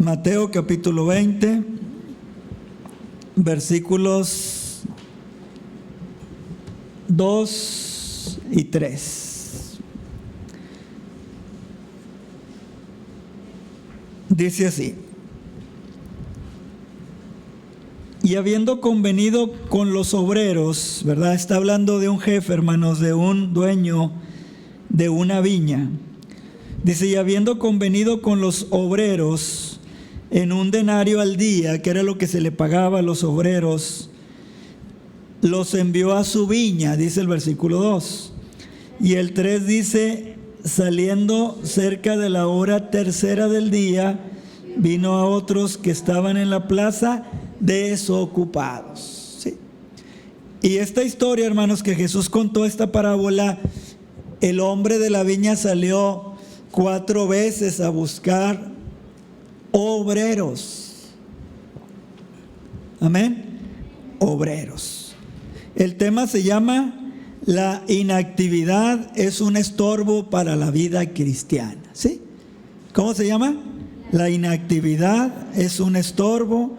Mateo capítulo 20, versículos 2 y 3. Dice así: y habiendo convenido con los obreros, ¿verdad? Está hablando de un jefe, hermanos, de un dueño de una viña. Dice, y habiendo convenido con los obreros en un denario al día, que era lo que se le pagaba a los obreros, los envió a su viña, dice el versículo 2. Y el 3 dice, saliendo cerca de la hora tercera del día, vino a otros que estaban en la plaza desocupados. ¿Sí? Y esta historia, hermanos, que Jesús contó esta parábola, el hombre de la viña salió 4 veces a buscar obreros. Amén. Obreros. El tema se llama: la inactividad es un estorbo para la vida cristiana. ¿Sí? ¿Cómo se llama? La inactividad es un estorbo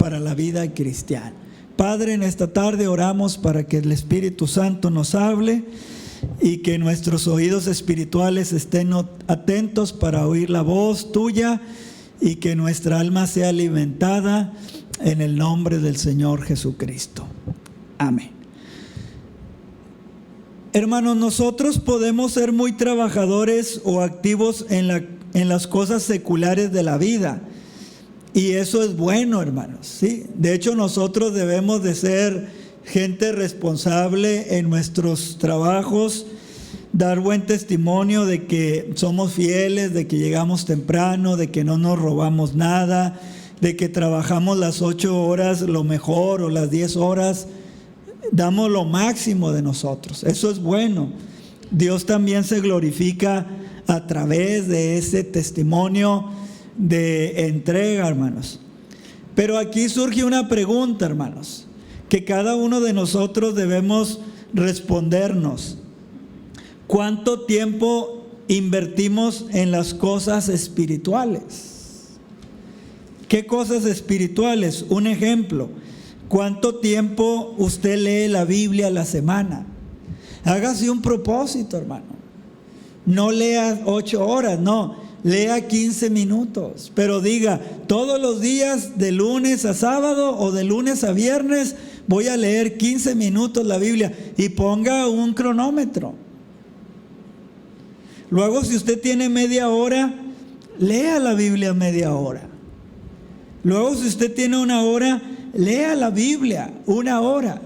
para la vida cristiana. Padre, en esta tarde oramos para que el Espíritu Santo nos hable y que nuestros oídos espirituales estén atentos para oír la voz tuya y que nuestra alma sea alimentada en el nombre del Señor Jesucristo. Amén. Hermanos, nosotros podemos ser muy trabajadores o activos en las cosas seculares de la vida. Y eso es bueno, hermanos, ¿sí? De hecho, nosotros debemos de ser gente responsable en nuestros trabajos, dar buen testimonio de que somos fieles, de que llegamos temprano, de que no nos robamos nada, de que trabajamos las 8 horas lo mejor o las 10 horas, damos lo máximo de nosotros. Eso es bueno. Dios también se glorifica a través de ese testimonio de entrega, hermanos. Pero aquí surge una pregunta, hermanos, que cada uno de nosotros debemos respondernos. ¿Cuánto tiempo invertimos en las cosas espirituales? ¿Qué cosas espirituales? Un ejemplo: ¿cuánto tiempo usted lee la Biblia a la semana? Hágase un propósito, hermano. No lea 8 horas, no. Lea 15 minutos, pero diga, todos los días de lunes a sábado o de lunes a viernes voy a leer 15 minutos la Biblia, y ponga un cronómetro. Luego, si usted tiene media hora, lea la Biblia media hora. Luego, si usted tiene 1 hora, lea la Biblia 1 hora.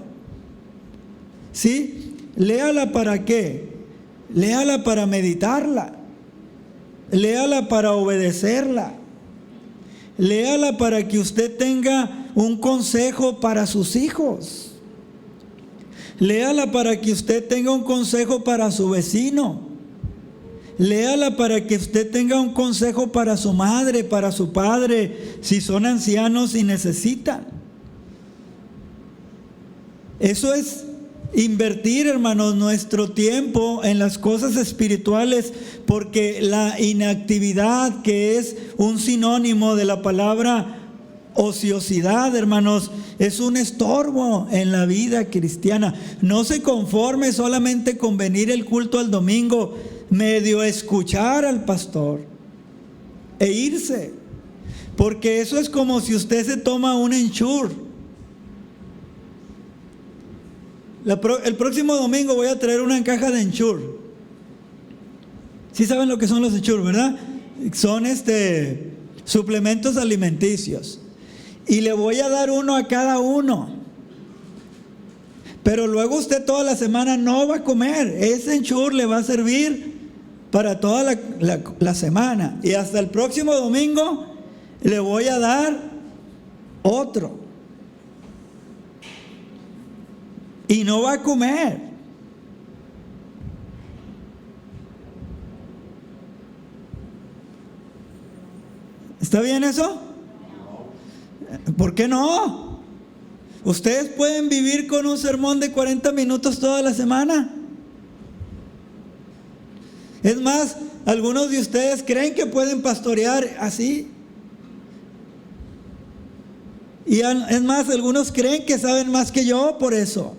¿Sí? Léala ¿para qué? Léala para meditarla. Léala para obedecerla. Léala para que usted tenga un consejo para sus hijos. Léala para que usted tenga un consejo para su vecino. Léala para que usted tenga un consejo para su madre, para su padre, si son ancianos y necesitan. Eso es invertir, hermanos, nuestro tiempo en las cosas espirituales, porque la inactividad, que es un sinónimo de la palabra ociosidad, hermanos, es un estorbo en la vida cristiana. No se conforme solamente con venir el culto al domingo, medio escuchar al pastor e irse, porque eso es como si usted se toma un Ensure. El próximo domingo voy a traer una caja de Ensure. ¿Sí saben lo que son los Ensure, verdad? Son suplementos alimenticios. Y le voy a dar uno a cada uno. Pero luego usted toda la semana no va a comer. Ese Ensure le va a servir para toda la semana. Y hasta el próximo domingo le voy a dar otro. Y no va a comer. ¿Está bien eso? ¿Por qué no? Ustedes pueden vivir con un sermón de 40 minutos toda la semana. Es más, algunos de ustedes creen que pueden pastorear así. Y es más, algunos creen que saben más que yo por eso.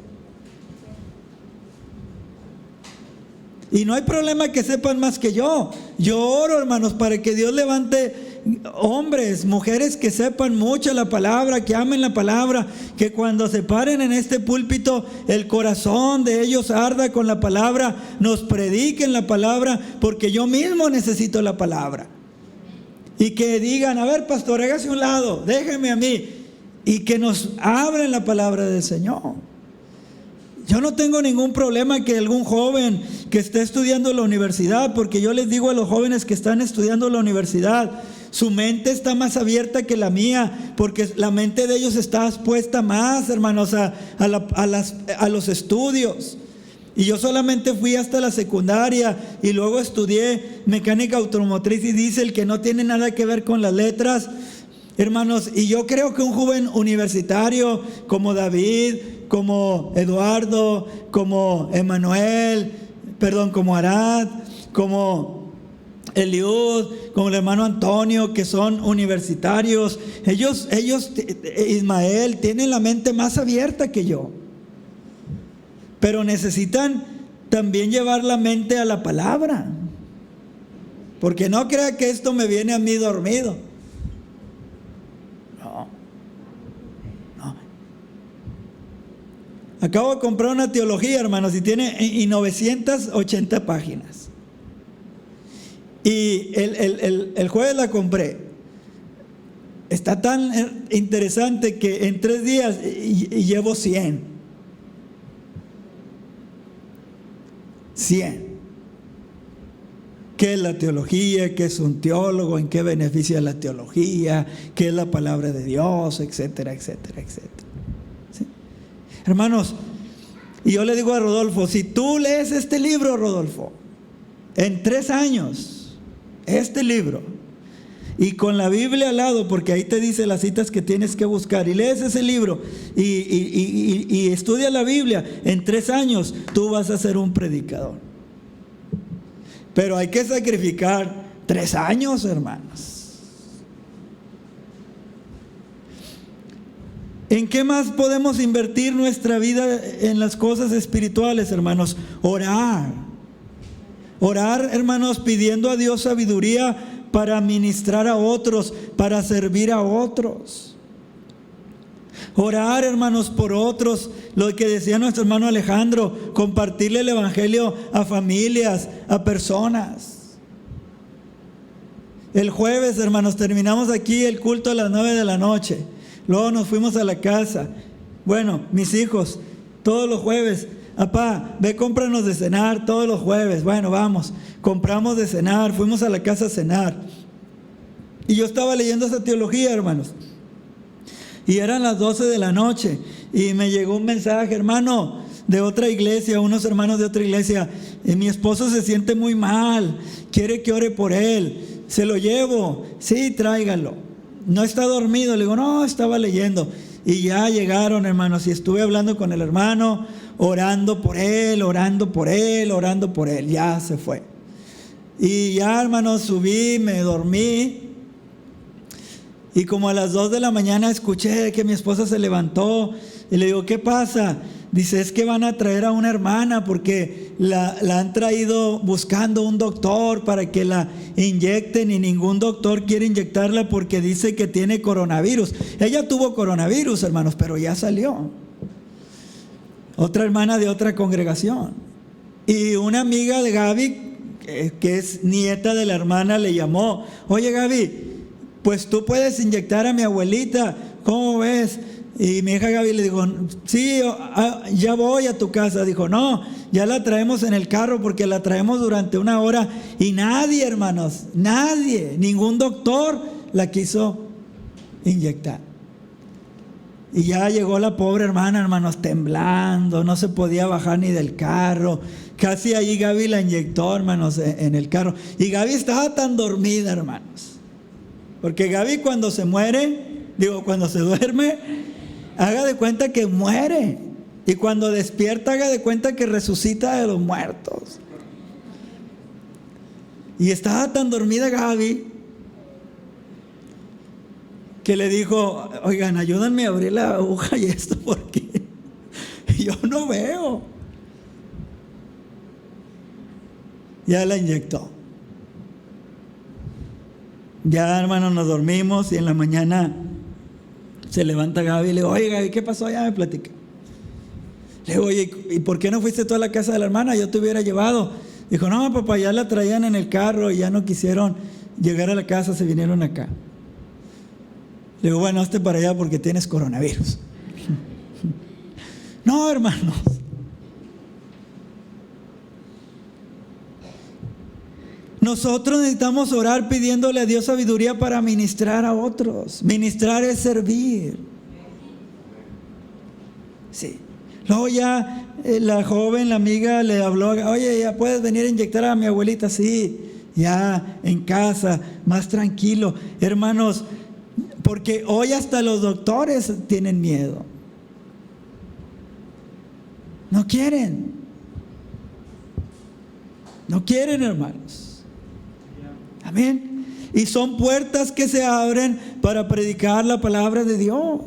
Y no hay problema que sepan más que yo. Yo oro, hermanos, para que Dios levante hombres, mujeres que sepan mucho la palabra, que amen la palabra, que cuando se paren en este púlpito, el corazón de ellos arda con la palabra, nos prediquen la palabra, porque yo mismo necesito la palabra. Y que digan, a ver, pastor, hágase a un lado, déjeme a mí. Y que nos abran la palabra del Señor. Yo no tengo ningún problema que algún joven que esté estudiando en la universidad, porque yo les digo a los jóvenes que están estudiando en la universidad, su mente está más abierta que la mía, porque la mente de ellos está expuesta más, hermanos, a los estudios. Y yo solamente fui hasta la secundaria y luego estudié mecánica automotriz y diésel, que no tiene nada que ver con las letras, hermanos. Y yo creo que un joven universitario como David, como Eduardo, como Emanuel, como Arad, como Eliud, como el hermano Antonio, que son universitarios, ellos, Ismael, tienen la mente más abierta que yo. Pero necesitan también llevar la mente a la palabra. Porque no crea que esto me viene a mí dormido. No. Acabo de comprar una teología, hermanos, y tiene 980 páginas. Y el jueves la compré. Está tan interesante que en 3 días y llevo 100. 100. ¿Qué es la teología? ¿Qué es un teólogo? ¿En qué beneficia la teología? ¿Qué es la palabra de Dios? Etcétera, etcétera, etcétera. ¿Sí? Hermanos, y yo le digo a Rodolfo, si tú lees este libro, Rodolfo, en 3 años, este libro, y con la Biblia al lado, porque ahí te dice las citas que tienes que buscar, y lees ese libro y estudia la Biblia, en 3 años tú vas a ser un predicador. Pero hay que sacrificar 3 años, hermanos. ¿En qué más podemos invertir nuestra vida en las cosas espirituales, hermanos? Orar, hermanos, pidiendo a Dios sabiduría para ministrar a otros, para servir a otros. Orar, hermanos, por otros, lo que decía nuestro hermano Alejandro, compartirle el evangelio a familias, a personas. El jueves, hermanos, terminamos aquí el culto a las 9 de la noche. Luego nos fuimos a la casa. Bueno, mis hijos, todos los jueves, apá, ve, cómpranos de cenar todos los jueves. Bueno, vamos, compramos de cenar, fuimos a la casa a cenar. Y yo estaba leyendo esa teología, hermanos. Y eran las 12 de la noche. Y me llegó un mensaje, hermano, de otra iglesia, unos hermanos de otra iglesia. Mi esposo se siente muy mal, quiere que ore por él. ¿Se lo llevo? Sí, tráigalo. No está dormido. Le digo, no, estaba leyendo. Y ya llegaron, hermanos, y estuve hablando con el hermano, orando por él. Ya se fue. Y ya, hermanos, subí, me dormí. Y como a las 2 de la mañana escuché que mi esposa se levantó. Y le digo, ¿qué pasa? Dice, es que van a traer a una hermana porque la han traído buscando un doctor para que la inyecten, y ningún doctor quiere inyectarla porque dice que tiene coronavirus. Ella tuvo coronavirus, hermanos, pero ya salió. Otra hermana de otra congregación. Y una amiga de Gaby, que es nieta de la hermana, le llamó. Oye, Gaby, pues tú puedes inyectar a mi abuelita, ¿cómo ves? Y mi hija Gaby le dijo, sí, ya voy a tu casa. Dijo, no, ya la traemos en el carro porque la traemos durante 1 hora. Y nadie, hermanos, nadie, ningún doctor la quiso inyectar. Y ya llegó la pobre hermana, hermanos, temblando, no se podía bajar ni del carro. Casi ahí Gaby la inyectó, hermanos, en el carro. Y Gaby estaba tan dormida, hermanos. Porque Gaby cuando se duerme, haga de cuenta que muere. Y cuando despierta, haga de cuenta que resucita de los muertos. Y estaba tan dormida Gaby que le dijo, oigan, ayúdenme a abrir la aguja y esto porque yo no veo. Ya la inyectó. Ya, hermanos, nos dormimos y en la mañana se levanta Gaby y le digo, oye, Gaby, ¿qué pasó? Ya me platica. Le digo, oye, ¿y por qué no fuiste tú a la casa de la hermana? Yo te hubiera llevado. Dijo, no, papá, ya la traían en el carro y ya no quisieron llegar a la casa, se vinieron acá. Le digo, bueno, hazte para allá porque tienes coronavirus. No, hermanos. Nosotros necesitamos orar pidiéndole a Dios sabiduría para ministrar a otros. Ministrar es servir. Sí. Luego ya la joven, la amiga le habló, oye, ya puedes venir a inyectar a mi abuelita. Sí, ya en casa, más tranquilo. Hermanos, porque hoy hasta los doctores tienen miedo. No quieren. No quieren, hermanos. Amén. Y son puertas que se abren para predicar la palabra de Dios.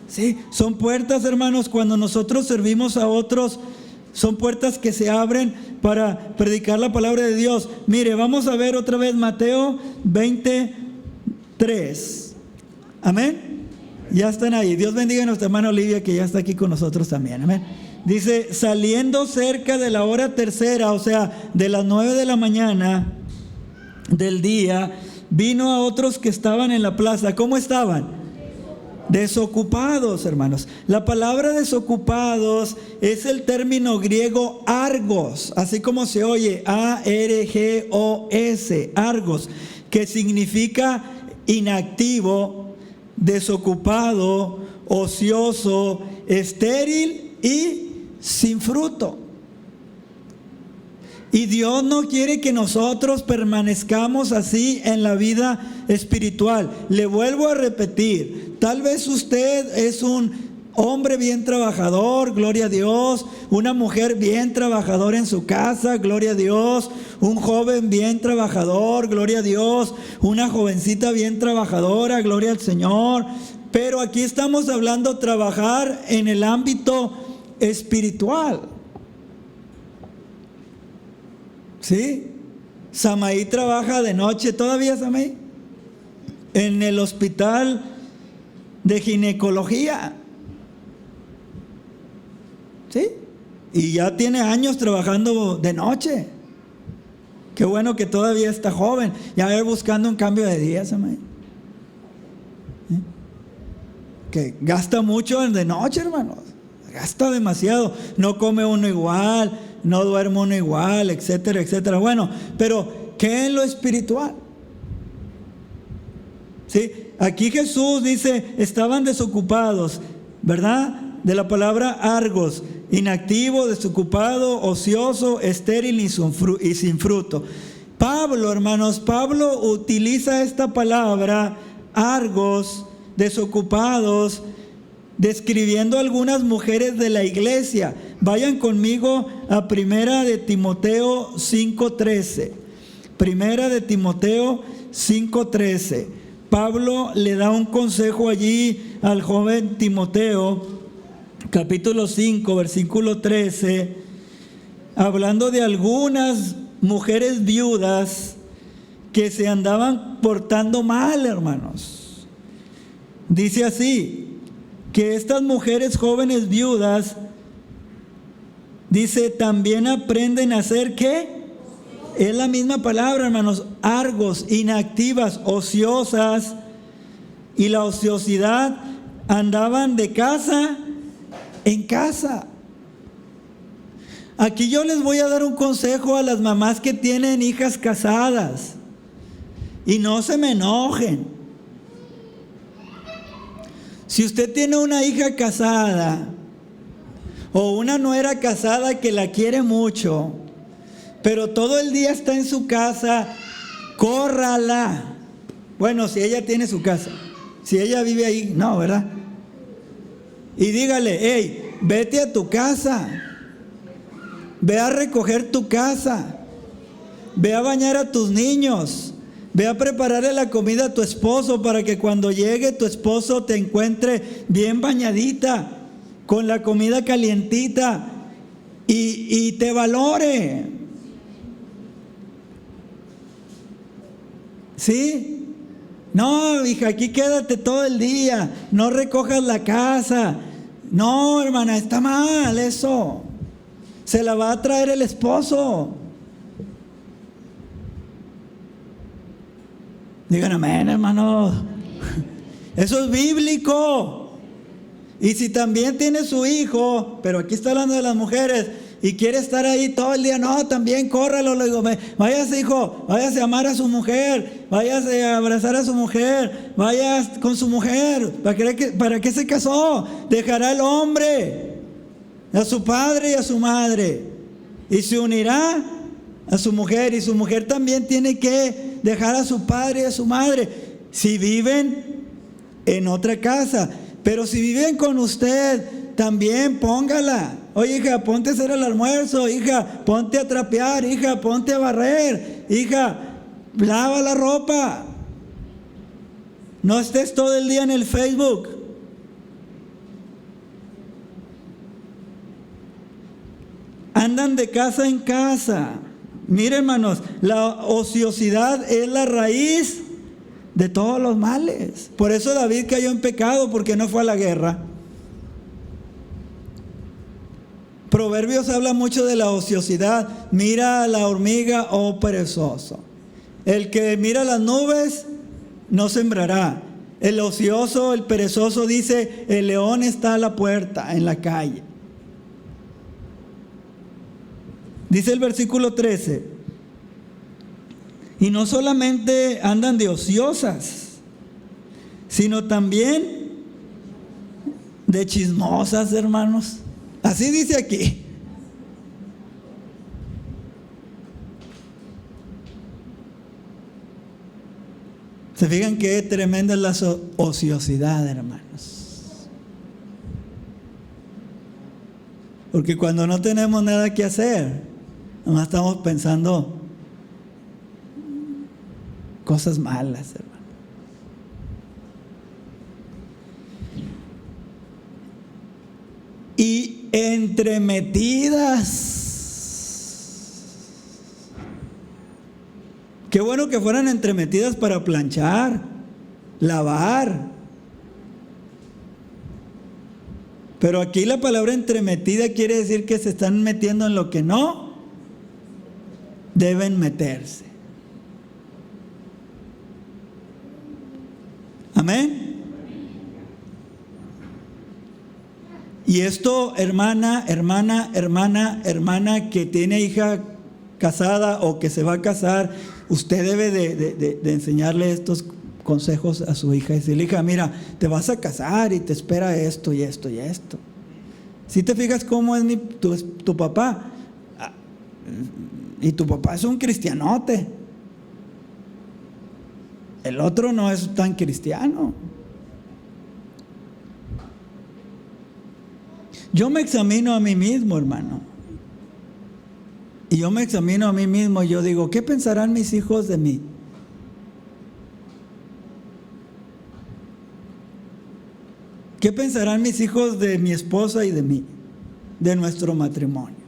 Sí, son puertas, hermanos, cuando nosotros servimos a otros, son puertas que se abren para predicar la palabra de Dios. Mire, vamos a ver otra vez Mateo 23. Amén. Ya están ahí. Dios bendiga a nuestra hermana Olivia, que ya está aquí con nosotros también. Amén. Dice, saliendo cerca de la hora tercera, o sea, de las 9 de la mañana del día, vino a otros que estaban en la plaza. ¿Cómo estaban? Desocupados, hermanos. La palabra desocupados es el término griego argos, así como se oye, A-R-G-O-S, argos, que significa inactivo, desocupado, ocioso, estéril y sin fruto. Y Dios no quiere que nosotros permanezcamos así en la vida espiritual. Le vuelvo a repetir, tal vez usted es un hombre bien trabajador, gloria a Dios, una mujer bien trabajadora en su casa, gloria a Dios, un joven bien trabajador, gloria a Dios, una jovencita bien trabajadora, gloria al Señor. Pero aquí estamos hablando de trabajar en el ámbito espiritual. ¿Sí? Samaí trabaja de noche, ¿todavía Samaí? En el hospital de ginecología. ¿Sí? Y ya tiene años trabajando de noche. Qué bueno que todavía está joven. Ya va buscando un cambio de día, Samaí. ¿Sí? Que gasta mucho de noche, hermanos. Gasta demasiado. No come uno igual, no duerme uno igual, etcétera, etcétera. Bueno, pero ¿qué es lo espiritual? ¿Sí? Aquí Jesús dice, estaban desocupados, ¿verdad? De la palabra argos, inactivo, desocupado, ocioso, estéril y sin fruto. Pablo, hermanos, Pablo utiliza esta palabra argos, desocupados, describiendo algunas mujeres de la iglesia. Vayan conmigo a Primera de Timoteo 5:13. Primera de Timoteo 5:13. Pablo le da un consejo allí al joven Timoteo, capítulo 5, versículo 13, hablando de algunas mujeres viudas que se andaban portando mal, hermanos. Dice así, que estas mujeres jóvenes viudas, dice, también aprenden a ser, ¿qué? Es la misma palabra, hermanos, argos, inactivas, ociosas, y la ociosidad, andaban de casa en casa. Aquí yo les voy a dar un consejo a las mamás que tienen hijas casadas, y no se me enojen. Si usted tiene una hija casada o una nuera casada que la quiere mucho, pero todo el día está en su casa, córrala. Bueno, si ella tiene su casa, si ella vive ahí, no, ¿verdad? Y dígale, hey, vete a tu casa, ve a recoger tu casa, ve a bañar a tus niños, Ve a prepararle la comida a tu esposo para que cuando llegue tu esposo te encuentre bien bañadita, con la comida calientita y te valore. ¿Sí? No, hija, aquí quédate todo el día, no recojas la casa. No, hermana, está mal eso. Se la va a traer el esposo. Digan amén, hermano. Eso es bíblico. Y si también tiene su hijo, pero aquí está hablando de las mujeres, y quiere estar ahí todo el día, no, también córralo. Le digo, váyase, hijo, váyase a amar a su mujer, váyase a abrazar a su mujer, vaya con su mujer. ¿Para qué se casó? Dejará el hombre a su padre y a su madre y se unirá a su mujer, y su mujer también tiene que dejar a su padre y a su madre si viven en otra casa. Pero si viven con usted, también póngala. Oye, hija, ponte a hacer el almuerzo. Hija, ponte a trapear. Hija, ponte a barrer. Hija, lava la ropa. No estés todo el día en el Facebook. Andan de casa en casa. Miren, hermanos, la ociosidad es la raíz de todos los males. Por eso David cayó en pecado, porque no fue a la guerra. Proverbios habla mucho de la ociosidad. Mira a la hormiga, oh perezoso. El que mira las nubes no sembrará. El ocioso, el perezoso dice, el león está a la puerta, en la calle. Dice el versículo 13, y no solamente andan de ociosas, sino también de chismosas, hermanos. Así dice aquí. ¿Se fijan qué tremenda es la ociosidad, hermanos? Porque cuando no tenemos nada que hacer, nomás estamos pensando cosas malas, hermano. Y entremetidas. Qué bueno que fueran entremetidas para planchar, lavar. Pero aquí la palabra entremetida quiere decir que se están metiendo en lo que no deben meterse. Amén. Y esto, hermana que tiene hija casada o que se va a casar, usted debe de enseñarle estos consejos a su hija y decirle, hija, mira, te vas a casar y te espera esto y esto y esto. Si te fijas cómo es tu papá, y tu papá es un cristianote, el otro no es tan cristiano. Yo me examino a mí mismo, hermano. Y yo me examino a mí mismo y yo digo, ¿qué pensarán mis hijos de mí? ¿Qué pensarán mis hijos de mi esposa y de mí? De nuestro matrimonio.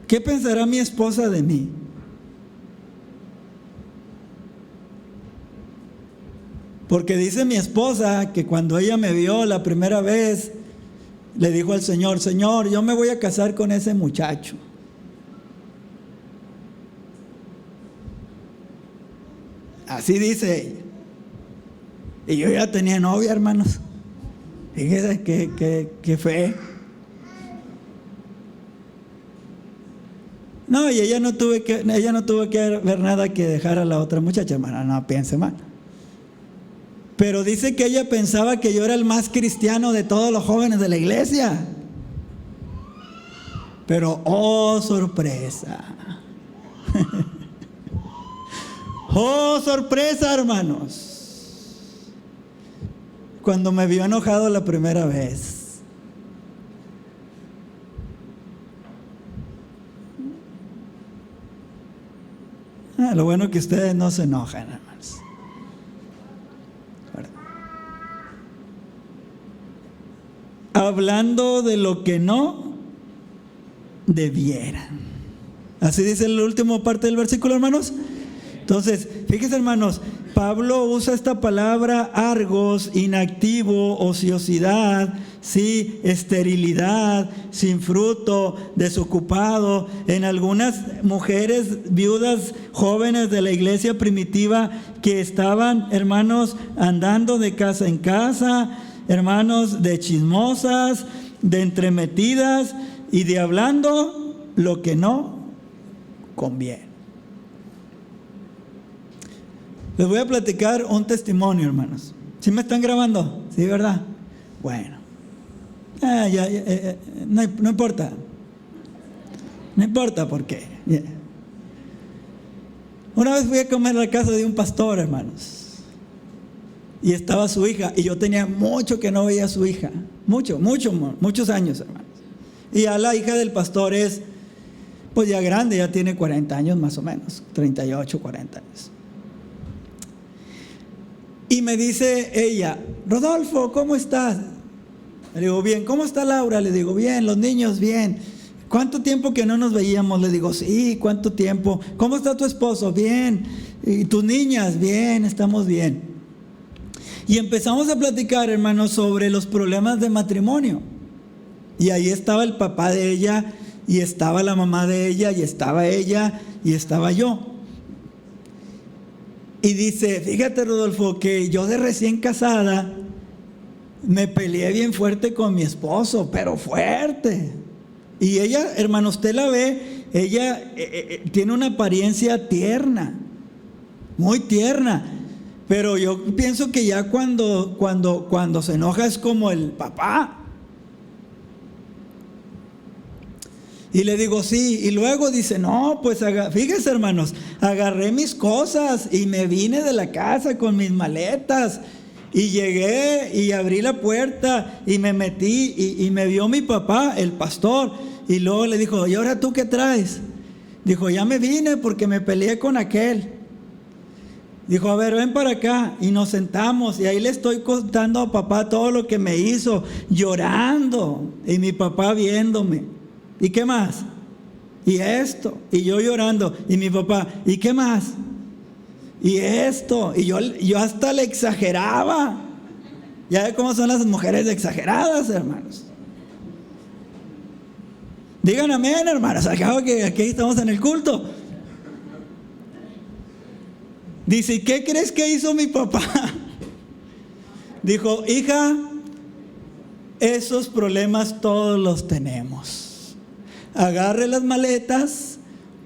¿Qué pensará mi esposa de mí? Porque dice mi esposa que cuando ella me vio la primera vez, le dijo al Señor, Señor, yo me voy a casar con ese muchacho. Así dice ella. Y yo ya tenía novia, hermanos. Fíjense qué fe. No, y ella no tuvo que ver nada que dejar a la otra muchacha, hermano. No piense mal. Pero dice que ella pensaba que yo era el más cristiano de todos los jóvenes de la iglesia. Pero, oh, sorpresa. Oh, sorpresa, hermanos. Cuando me vio enojado la primera vez. Lo bueno que ustedes no se enojan, hermanos. Hablando de lo que no debieran. Así dice la última parte del versículo, hermanos. Entonces, fíjense, hermanos, Pablo usa esta palabra argos, inactivo, ociosidad, sí, esterilidad, sin fruto, desocupado. En algunas mujeres viudas jóvenes de la iglesia primitiva que estaban, hermanos, andando de casa en casa, hermanos, de chismosas, de entremetidas y de hablando lo que no conviene. Les voy a platicar un testimonio, hermanos. ¿Sí me están grabando? ¿Sí, verdad? Bueno. No importa. No importa por qué. Yeah. Una vez fui a comer a la casa de un pastor, hermanos. Y estaba su hija. Y yo tenía mucho que no veía a su hija. Muchos años, hermanos. Y ya la hija del pastor es, pues ya grande, ya tiene 40 años más o menos. 38, 40 años. Y me dice ella, Rodolfo, ¿cómo estás? Le digo, bien. ¿Cómo está Laura? Le digo, bien. Los niños, bien. ¿Cuánto tiempo que no nos veíamos? Le digo, sí, ¿cuánto tiempo? ¿Cómo está tu esposo? Bien. ¿Y tus niñas? Bien, estamos bien. Y empezamos a platicar, hermanos, sobre los problemas de matrimonio. Y ahí estaba el papá de ella, y estaba la mamá de ella, y estaba ella, y estaba yo. Y dice, fíjate, Rodolfo, que yo de recién casada me peleé bien fuerte con mi esposo, pero fuerte. Y ella, hermano, usted la ve, ella tiene una apariencia tierna, muy tierna. Pero yo pienso que ya cuando se enoja es como el papá. Y le digo, sí. Y luego dice, no, pues fíjese, hermanos, agarré mis cosas y me vine de la casa con mis maletas. Y llegué y abrí la puerta y me metí y me vio mi papá, el pastor. Y luego le dijo, ¿y ahora tú qué traes? Dijo, ya me vine porque me peleé con aquel. Dijo, a ver, ven para acá. Y nos sentamos y ahí le estoy contando a papá todo lo que me hizo, llorando. Y mi papá viéndome. ¿Y qué más? Y esto. Y yo llorando. Y mi papá, ¿y qué más? Y esto. Y yo hasta le exageraba. Ya ve cómo son las mujeres exageradas, hermanos. Digan amén, hermanos. Acabo que aquí estamos en el culto. Dice, ¿y qué crees que hizo mi papá? Dijo, hija, esos problemas todos los tenemos. Agarre las maletas,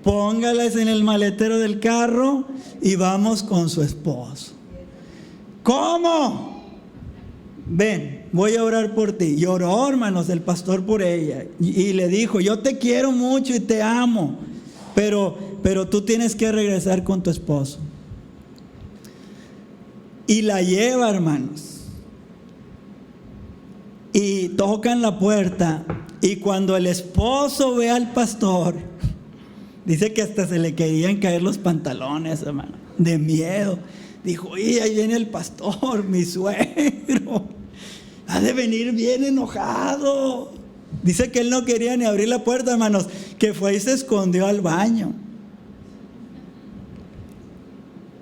póngalas en el maletero del carro y vamos con su esposo. ¿Cómo? Ven, voy a orar por ti. Y oró, hermanos, el pastor por ella. Y le dijo, yo te quiero mucho y te amo, pero tú tienes que regresar con tu esposo. Y la lleva, hermanos. Y tocan la puerta. Y cuando el esposo ve al pastor, dice que hasta se le querían caer los pantalones, hermano, de miedo. Dijo, y ahí viene el pastor, mi suegro. Ha de venir bien enojado. Dice que él no quería ni abrir la puerta, hermanos, que fue y se escondió al baño.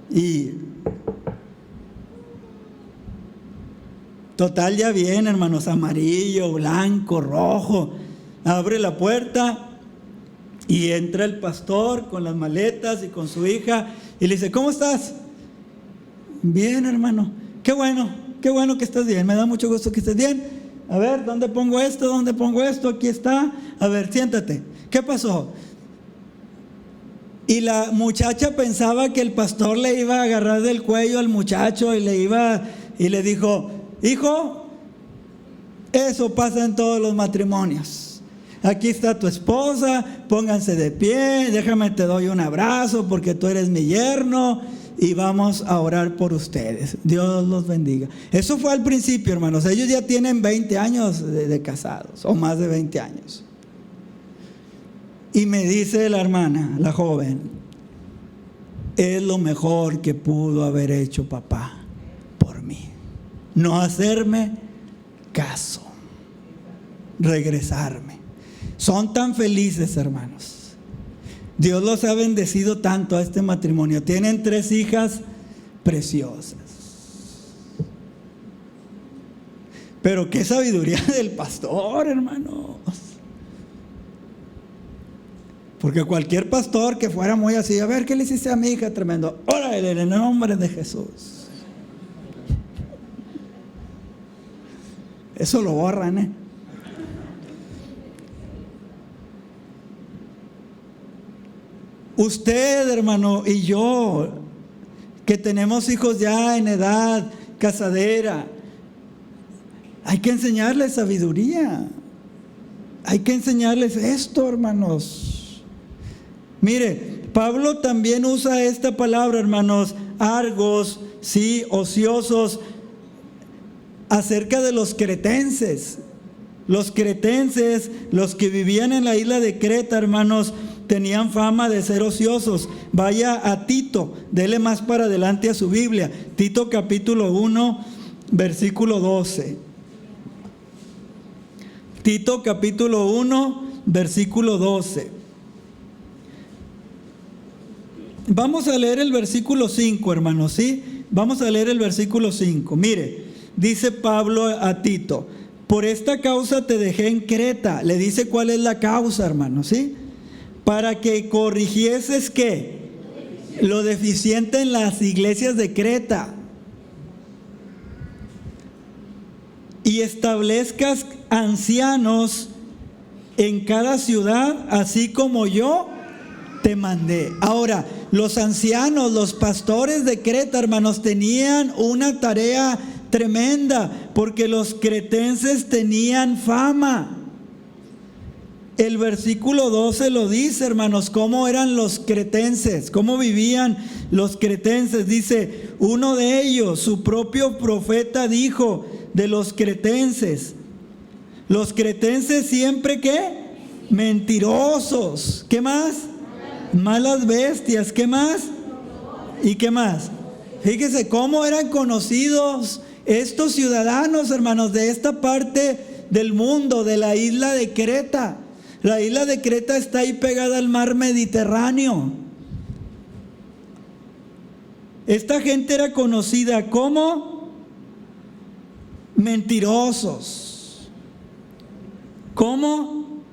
Y total, ya viene, hermanos, amarillo, blanco, rojo. Abre la puerta y entra el pastor con las maletas y con su hija y le dice, ¿cómo estás? Bien, hermano. Qué bueno que estás bien. Me da mucho gusto que estés bien. A ver, ¿dónde pongo esto? ¿Dónde pongo esto? Aquí está. A ver, siéntate. ¿Qué pasó? Y la muchacha pensaba que el pastor le iba a agarrar del cuello al muchacho y le dijo, hijo, eso pasa en todos los matrimonios. Aquí está tu esposa, pónganse de pie, déjame te doy un abrazo porque tú eres mi yerno y vamos a orar por ustedes. Dios los bendiga. Eso fue al principio, hermanos. Ellos ya tienen 20 años de casados o más de 20 años. Y me dice la hermana, la joven, es lo mejor que pudo haber hecho papá por mí. No hacerme caso, regresarme. Son tan felices, hermanos. Dios los ha bendecido tanto a este matrimonio. Tienen 3 hijas preciosas. Pero qué sabiduría del pastor, hermanos. Porque cualquier pastor que fuera muy así, a ver, ¿qué le hiciste a mi hija? Tremendo. Órale, en el nombre de Jesús. Eso lo borran, ¿eh? Usted, hermano, y yo, que tenemos hijos ya en edad casadera, hay que enseñarles sabiduría. Hay que enseñarles esto, hermanos. Mire, Pablo también usa esta palabra, hermanos, argos, sí, ociosos, acerca de los cretenses. Los cretenses, los que vivían en la isla de Creta, hermanos, tenían fama de ser ociosos. Vaya a Tito, dele más para adelante a su Biblia. Tito capítulo 1, versículo 12. Tito capítulo 1, versículo 12. Vamos a leer el versículo 5, hermanos, ¿sí? Vamos a leer el versículo 5. Mire, dice Pablo a Tito: por esta causa te dejé en Creta. Le dice cuál es la causa, hermanos, ¿sí? Para que corrigieses, ¿qué? Lo deficiente en las iglesias de Creta. Y establezcas ancianos en cada ciudad, así como yo te mandé. Ahora, los ancianos, los pastores de Creta, hermanos, tenían una tarea tremenda, porque los cretenses tenían fama. El versículo 12 lo dice, hermanos, cómo eran los cretenses, cómo vivían los cretenses. Dice, uno de ellos, su propio profeta, dijo de los cretenses: los cretenses siempre, ¿qué? Mentirosos. ¿Qué más? Malas bestias. ¿Qué más? ¿Y qué más? Fíjese cómo eran conocidos estos ciudadanos, hermanos, de esta parte del mundo, de la isla de Creta. La isla de Creta está ahí pegada al mar Mediterráneo. Esta gente era conocida como mentirosos. ¿Cómo?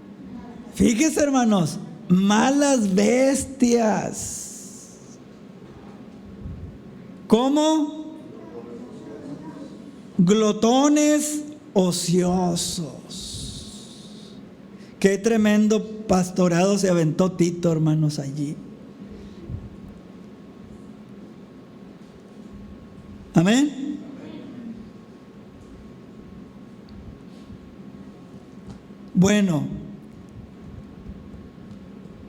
Fíjese, hermanos, malas bestias. ¿Cómo? Glotones ociosos. Qué tremendo pastorado se aventó Tito, hermanos, allí. Amén. Bueno,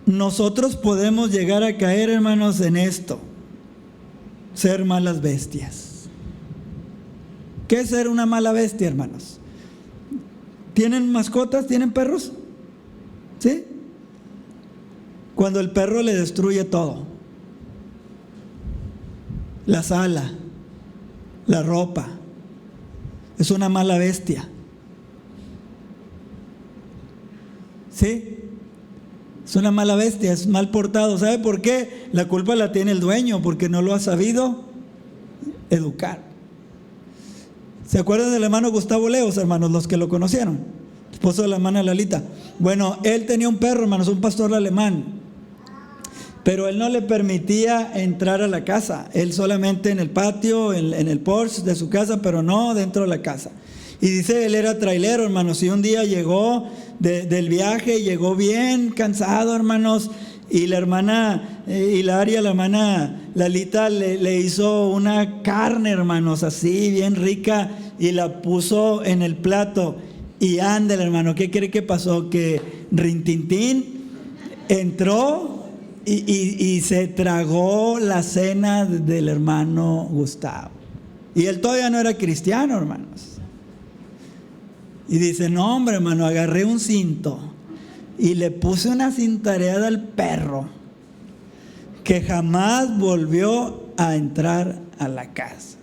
nosotros podemos llegar a caer, hermanos, en esto: ser malas bestias. ¿Qué es ser una mala bestia, hermanos? ¿Tienen mascotas? ¿Tienen perros? ¿Sí? Cuando el perro le destruye todo: la sala, la ropa. Es una mala bestia. ¿Sí? Es una mala bestia, es mal portado. ¿Sabe por qué? La culpa la tiene el dueño, porque no lo ha sabido educar. ¿Se acuerdan del hermano Gustavo Leos, hermanos, los que lo conocieron? Esposo de la hermana Lalita. Bueno, él tenía un perro, hermanos, un pastor alemán. Pero él no le permitía entrar a la casa. Él solamente en el patio, en el porche de su casa, pero no dentro de la casa. Y dice, él era trailero, hermanos, y un día llegó del viaje, llegó bien cansado, hermanos, y la hermana Hilaria, la hermana Lalita, le hizo una carne, hermanos, así, bien rica, y la puso en el plato. Y ándale, hermano, ¿qué cree que pasó? Que Rintintín entró y se tragó la cena del hermano Gustavo. Y él todavía no era cristiano, hermanos. Y dice, no, hombre, hermano, agarré un cinto y le puse una cintareada al perro, que jamás volvió a entrar a la casa.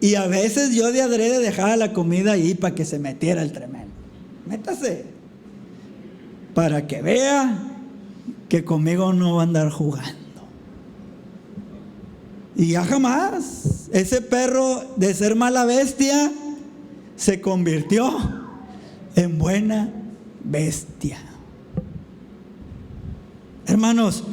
Y a veces yo de adrede dejaba la comida ahí para que se metiera el tremendo. Métase, para que vea que conmigo no va a andar jugando. Y ya jamás, ese perro de ser mala bestia se convirtió en buena bestia. Hermanos,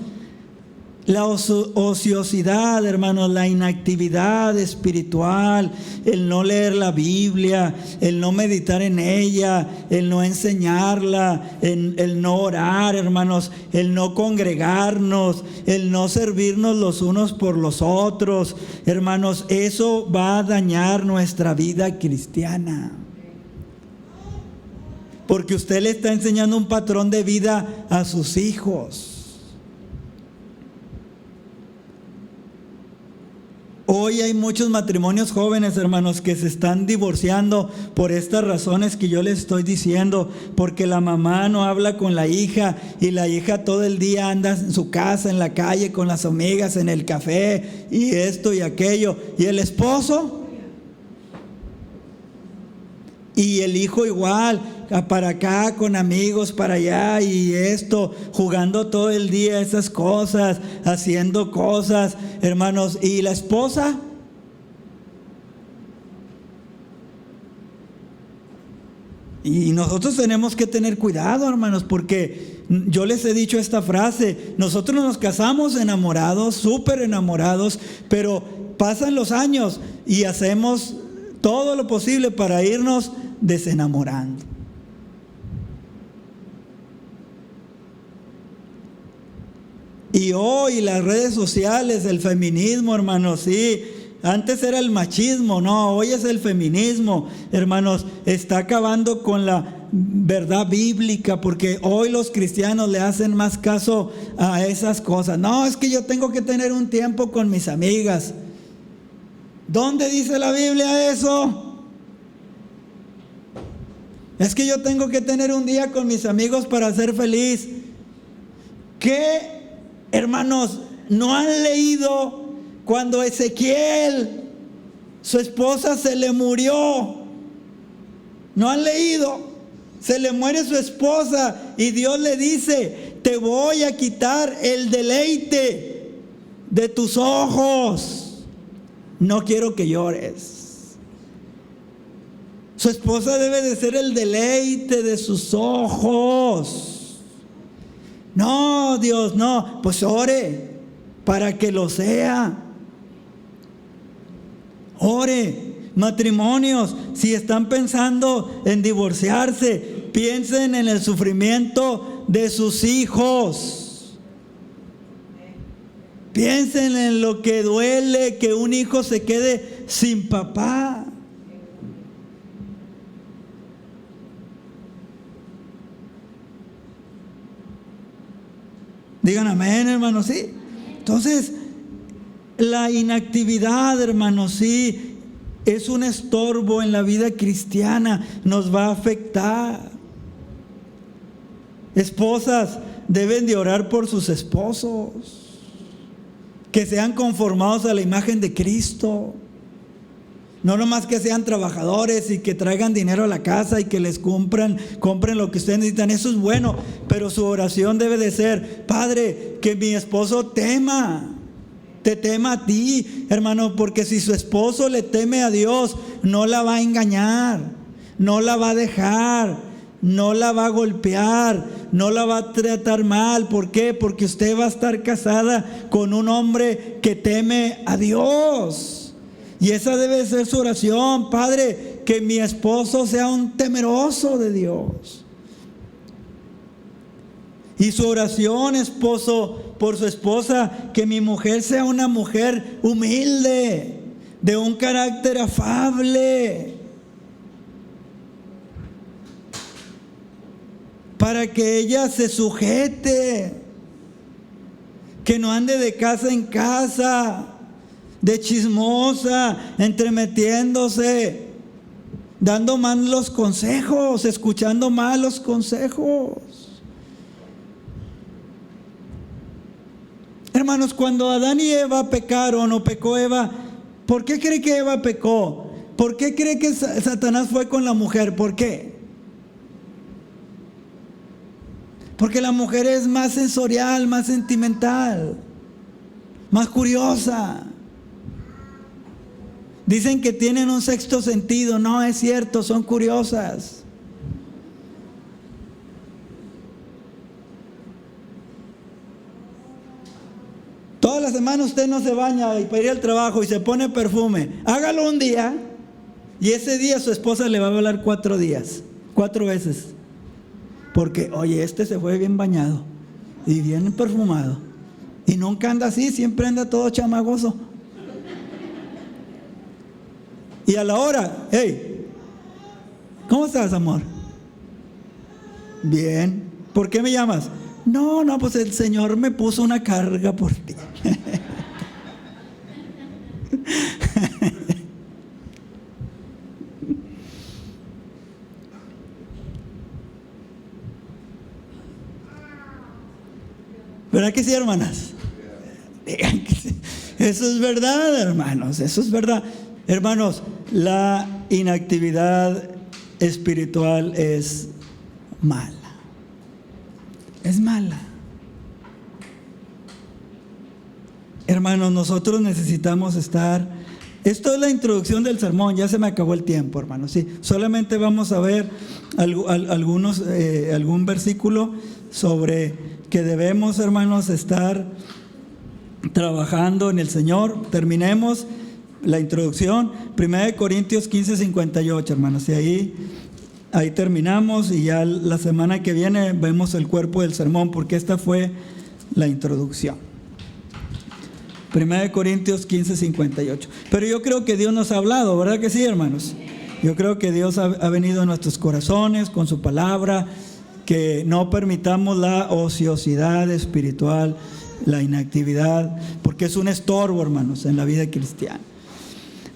la ociosidad, hermanos, la inactividad espiritual, el no leer la Biblia, el no meditar en ella, el no enseñarla, el no orar, hermanos, el no congregarnos, el no servirnos los unos por los otros, hermanos, eso va a dañar nuestra vida cristiana. Porque usted le está enseñando un patrón de vida a sus hijos. Hoy hay muchos matrimonios jóvenes, hermanos, que se están divorciando por estas razones que yo les estoy diciendo, porque la mamá no habla con la hija y la hija todo el día anda en su casa, en la calle, con las amigas, en el café y esto y aquello. Y el esposo y el hijo igual, para acá con amigos, para allá y esto, jugando todo el día esas cosas, haciendo cosas, hermanos. ¿Y la esposa? Y nosotros tenemos que tener cuidado, hermanos, porque yo les he dicho esta frase: nosotros nos casamos enamorados, súper enamorados, pero pasan los años y hacemos todo lo posible para irnos desenamorando. Y hoy las redes sociales, el feminismo, hermanos, sí, antes era el machismo, no, hoy es el feminismo, hermanos, está acabando con la verdad bíblica, porque hoy los cristianos le hacen más caso a esas cosas. No, es que yo tengo que tener un tiempo con mis amigas. ¿Dónde dice la Biblia eso? Es que yo tengo que tener un día con mis amigos para ser feliz. ¿Qué, hermanos, no han leído cuando Ezequiel, su esposa, se le murió? ¿No han leído? Se le muere su esposa y Dios le dice: te voy a quitar el deleite de tus ojos. No quiero que llores. Su esposa debe de ser el deleite de sus ojos. No, Dios, no. Pues ore para que lo sea. Ore. Matrimonios, si están pensando en divorciarse, piensen en el sufrimiento de sus hijos. Piensen en lo que duele que un hijo se quede sin papá. Digan amén, hermanos, sí. Entonces, la inactividad, hermanos, sí, es un estorbo en la vida cristiana, nos va a afectar. Esposas deben de orar por sus esposos, que sean conformados a la imagen de Cristo. No nomás que sean trabajadores y que traigan dinero a la casa y que les compren lo que ustedes necesitan. Eso es bueno, pero su oración debe de ser: Padre, que mi esposo te tema a ti, hermano, porque si su esposo le teme a Dios, no la va a engañar, no la va a dejar, no la va a golpear, no la va a tratar mal. ¿Por qué? Porque usted va a estar casada con un hombre que teme a Dios. Y esa debe ser su oración: Padre, que mi esposo sea un temeroso de Dios. Y su oración, esposo, por su esposa: que mi mujer sea una mujer humilde, de un carácter afable, para que ella se sujete, que no ande de casa en casa, de chismosa, entremetiéndose, dando malos consejos, escuchando malos consejos. hermanos, cuando Adán y Eva pecaron o pecó Eva, ¿por qué cree que Eva pecó? ¿Por qué cree que Satanás fue con la mujer? ¿Por qué? Porque la mujer es más sensorial, más sentimental, más curiosa. Dicen que tienen un sexto sentido. No es cierto, son curiosas. Toda la semana usted no se baña y para ir al trabajo y se pone perfume. Hágalo un día y ese día su esposa le va a hablar 4 días, 4 veces. Porque, oye, este se fue bien bañado y bien perfumado. Y nunca anda así, siempre anda todo chamagoso. Y a la hora, hey, ¿cómo estás, amor? Bien. ¿Por qué me llamas? No, pues el Señor me puso una carga por ti. ¿Verdad que sí, hermanas? Digan que sí. Eso es verdad, hermanos, eso es verdad. Hermanos, la inactividad espiritual es mala. Es mala. Hermanos, nosotros necesitamos estar... Esto es la introducción del sermón, ya se me acabó el tiempo, hermanos. Sí, solamente vamos a ver algún versículo sobre que debemos, hermanos, estar trabajando en el Señor. Terminemos la introducción, 1 Corintios 15:58, hermanos, y ahí terminamos, y ya la semana que viene vemos el cuerpo del sermón, porque esta fue la introducción. 1 Corintios 15:58. Pero yo creo que Dios nos ha hablado, ¿verdad que sí, hermanos? Yo creo que Dios ha venido a nuestros corazones con su palabra, que no permitamos la ociosidad espiritual, la inactividad, porque es un estorbo, hermanos, en la vida cristiana.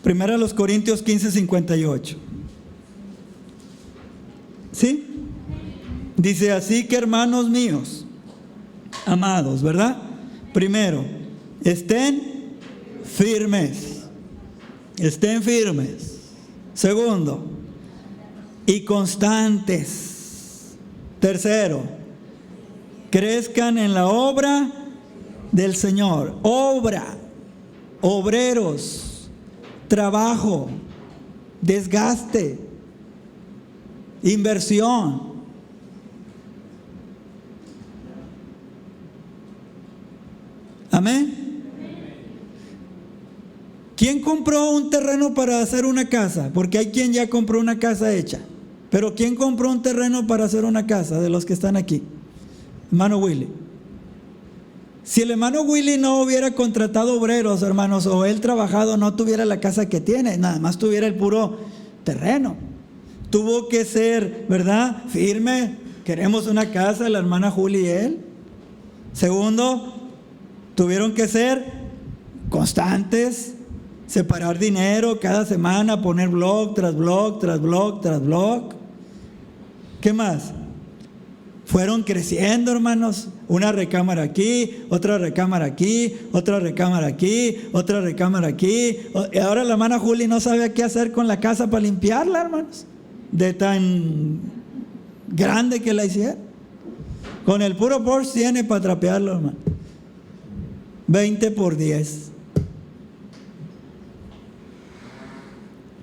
1 Corintios 15:58. ¿Sí? Dice: así que, hermanos míos, amados, ¿verdad? Primero, estén firmes. Estén firmes. Segundo, y constantes. Tercero, crezcan en la obra del Señor. Obra, obreros, trabajo, desgaste, inversión. Amén. ¿Quién compró un terreno para hacer una casa? Porque hay quien ya compró una casa hecha. Pero ¿quién compró un terreno para hacer una casa de los que están aquí? Hermano Willy. Si el hermano Willy no hubiera contratado obreros, hermanos, o él trabajado, no tuviera la casa que tiene, nada más tuviera el puro terreno. Tuvo que ser, ¿verdad?, firme. Queremos una casa, la hermana Juli y él. Segundo, tuvieron que ser constantes, separar dinero cada semana, poner blog tras blog, tras blog, tras blog. ¿Qué más? Fueron creciendo, hermanos. Una recámara aquí, otra recámara aquí, otra recámara aquí, otra recámara aquí. Y ahora la hermana Juli no sabe qué hacer con la casa para limpiarla, hermanos, de tan grande que la hicieron. Con el puro Porsche tiene para trapearlo, hermano. 20 por 10.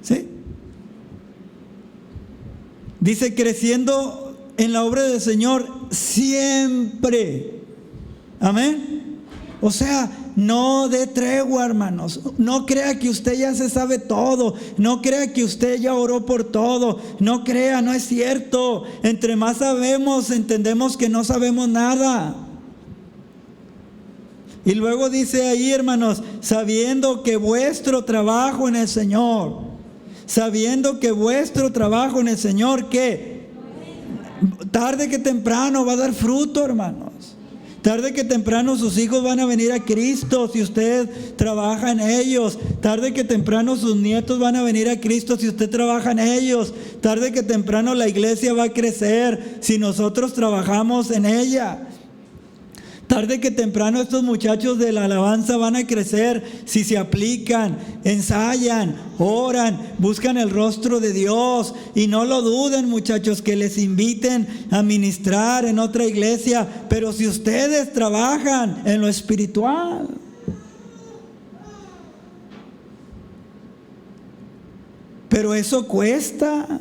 ¿Sí? Dice: creciendo en la obra del Señor siempre. Amén. O sea, no dé tregua, hermanos. No crea que usted ya se sabe todo. No crea que usted ya oró por todo. No crea, no es cierto. Entre más sabemos, entendemos que no sabemos nada. Y luego dice ahí, hermanos, sabiendo que vuestro trabajo en el Señor, sabiendo que vuestro trabajo en el Señor, ¿qué? Tarde que temprano va a dar fruto, hermanos. Tarde que temprano sus hijos van a venir a Cristo si usted trabaja en ellos. Tarde que temprano sus nietos van a venir a Cristo si usted trabaja en ellos. Tarde que temprano la iglesia va a crecer si nosotros trabajamos en ella. Tarde que temprano estos muchachos de la alabanza van a crecer si se aplican, ensayan, oran, buscan el rostro de Dios. Y no lo duden, muchachos, que les inviten a ministrar en otra iglesia. Pero si ustedes trabajan en lo espiritual. Pero eso cuesta.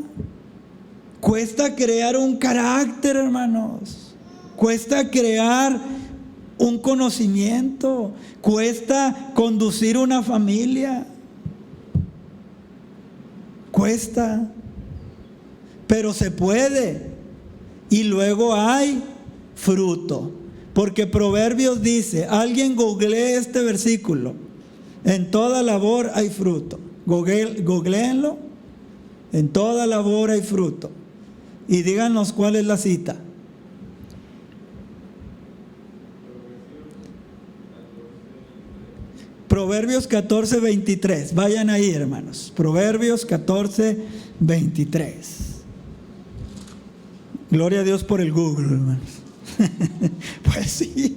Cuesta crear un carácter, hermanos. Cuesta crear un conocimiento, cuesta conducir una familia, cuesta, pero se puede. Y luego hay fruto, porque Proverbios dice, alguien googlee este versículo, en toda labor hay fruto. Googleenlo, en toda labor hay fruto. Y díganos cuál es la cita. Proverbios 14, 23. Vayan ahí, hermanos. Proverbios 14, 23. Gloria a Dios por el Google, hermanos. Pues sí.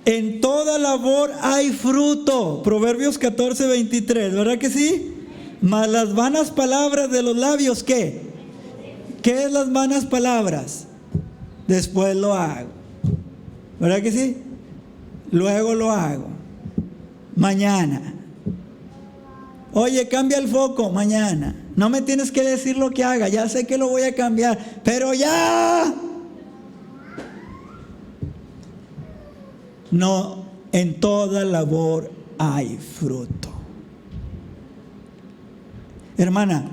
En toda labor hay fruto. Proverbios 14, 23. ¿Verdad que sí? Mas las vanas palabras de los labios, ¿qué? ¿Qué es las vanas palabras? Después lo hago. ¿Verdad que sí? Luego lo hago. Mañana. Oye, cambia el foco. Mañana. No me tienes que decir lo que haga. Ya sé que lo voy a cambiar. Pero ya. No, en toda labor hay fruto. Hermana,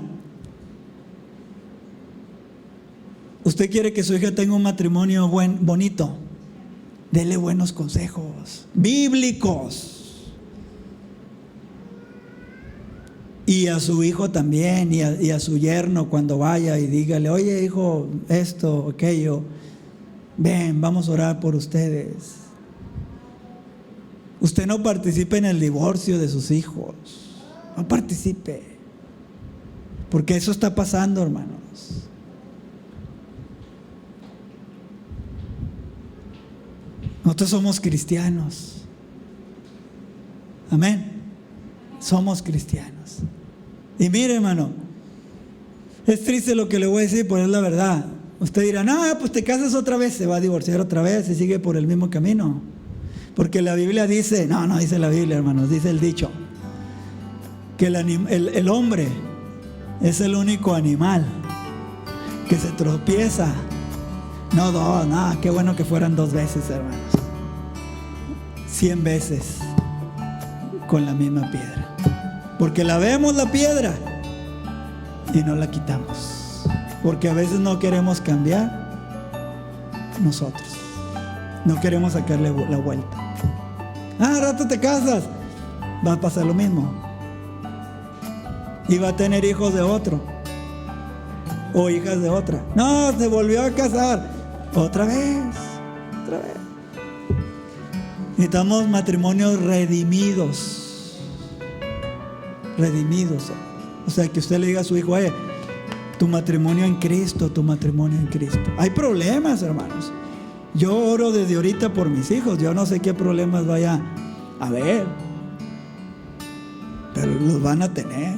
¿usted quiere que su hija tenga un matrimonio bonito? Dele buenos consejos bíblicos. Y a su hijo también, y a su yerno cuando vaya, y dígale, oye hijo, esto, aquello, ven, vamos a orar por ustedes. Usted no participe en el divorcio de sus hijos, no participe, porque eso está pasando, hermanos. Nosotros somos cristianos. Amén. Somos cristianos. Y mire, hermano, es triste lo que le voy a decir, pero es la verdad. Usted dirá, no, pues te casas otra vez, se va a divorciar otra vez y sigue por el mismo camino. Porque la Biblia dice, no dice la Biblia, hermanos, dice el dicho, que el hombre es el único animal que se tropieza. No dos, no, qué bueno que fueran 2 veces, hermanos. 100 veces con la misma piedra. Porque la vemos la piedra y no la quitamos. Porque a veces no queremos cambiar nosotros. No queremos sacarle la vuelta. Al rato te casas, va a pasar lo mismo. Y va a tener hijos de otro. O hijas de otra. No, se volvió a casar. Otra vez. Necesitamos matrimonios redimidos. Redimidos. O sea, que usted le diga a su hijo, oye, tu matrimonio en Cristo, tu matrimonio en Cristo. Hay problemas, hermanos. Yo oro desde ahorita por mis hijos. Yo no sé qué problemas vaya a haber, pero los van a tener.